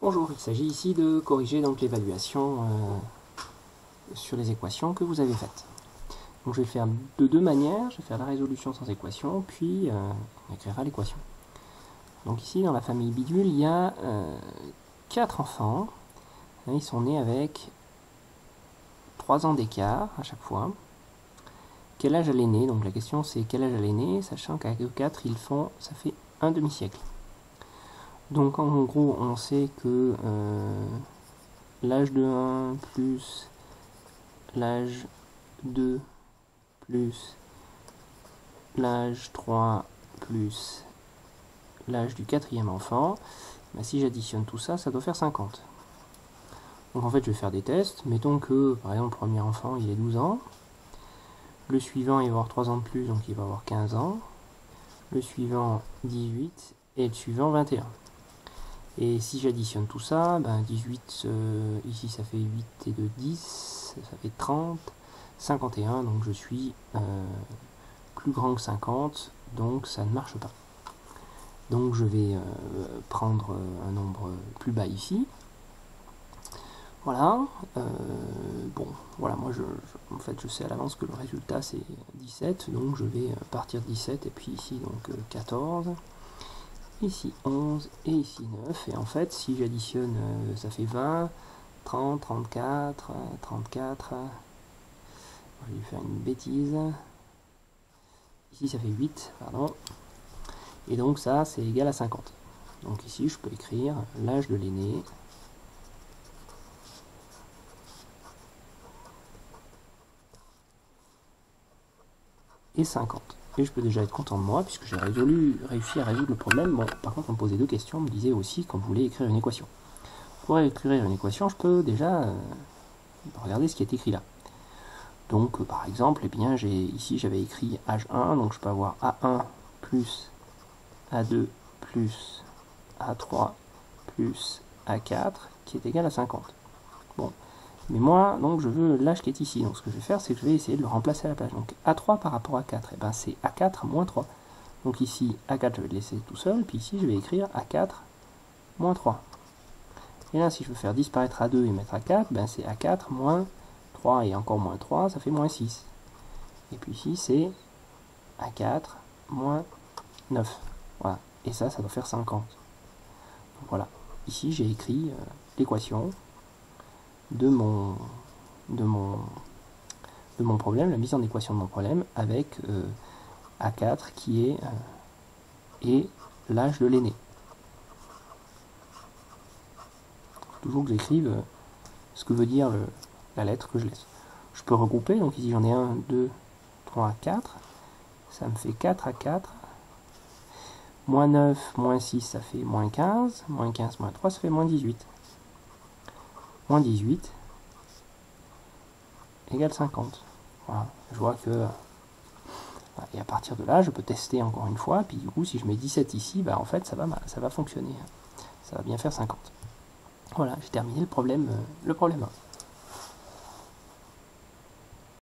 Bonjour, il s'agit ici de corriger donc l'évaluation sur les équations que vous avez faites. Donc je vais le faire de deux manières, je vais faire la résolution sans équation, puis on écrira l'équation. Donc ici dans la famille bidule, il y a 4 enfants, ils sont nés avec 3 ans d'écart à chaque fois. Quel âge a l'aîné? Donc la question c'est quel âge a l'aîné, sachant qu'à 4 ils font, ça fait un demi-siècle. Donc en gros, on sait que l'âge de 1 plus l'âge 2 plus l'âge 3 plus l'âge du quatrième enfant, ben si j'additionne tout ça, ça doit faire 50. Donc en fait, je vais faire des tests. Mettons que, par exemple, le premier enfant, il est 12 ans. Le suivant, il va avoir 3 ans de plus, donc il va avoir 15 ans. Le suivant, 18. Et le suivant, 21. Et si j'additionne tout ça, ben 18, ici ça fait 8 et 2, 10, ça fait 30, 51, donc je suis plus grand que 50, donc ça ne marche pas. Donc je vais prendre un nombre plus bas ici. Voilà. Bon, voilà, moi en fait je sais à l'avance que le résultat c'est 17, donc je vais partir de 17, et puis ici donc 14. Ici 11 et ici 9, et en fait si j'additionne ça fait 20, 30, 34, 34, je vais faire une bêtise, ici ça fait 8, pardon, et donc ça c'est égal à 50. Donc ici je peux écrire l'âge de l'aîné est 50. Et je peux déjà être content de moi, puisque j'ai réussi à résoudre le problème. Bon, par contre, on me posait deux questions, on me disait aussi qu'on voulait écrire une équation. Pour écrire une équation, je peux déjà regarder ce qui est écrit là. Donc, par exemple, eh bien, ici j'avais écrit H1, donc je peux avoir A1 plus A2 plus A3 plus A4 qui est égal à 50. Bon, mais moi, donc, je veux l'âge qui est ici. Donc, ce que je vais faire, c'est que je vais essayer de le remplacer à la place. Donc, A3 par rapport à 4, et ben, c'est A4 moins 3. Donc, ici, A4, je vais le laisser tout seul. Puis ici, je vais écrire A4 moins 3. Et là, si je veux faire disparaître A2 et mettre A4, ben, c'est A4 moins 3 et encore moins 3, ça fait moins 6. Et puis ici, c'est A4 moins 9. Voilà. Et ça doit faire 50. Donc, voilà. Ici, j'ai écrit l'équation de mon problème, la mise en équation de mon problème, avec A4 qui est et l'âge de l'aîné. Toujours que j'écrive ce que veut dire la lettre que je laisse. Je peux regrouper, donc ici j'en ai 1, 2, 3, 4, ça me fait 4 à 4, moins 9, moins 6, ça fait moins 15, moins 15, moins 3, ça fait moins 18. Moins 18 égale 50. Voilà, je vois que... Et à partir de là, je peux tester encore une fois, puis du coup, si je mets 17 ici, bah, en fait, ça va fonctionner. Ça va bien faire 50. Voilà, j'ai terminé le problème 1.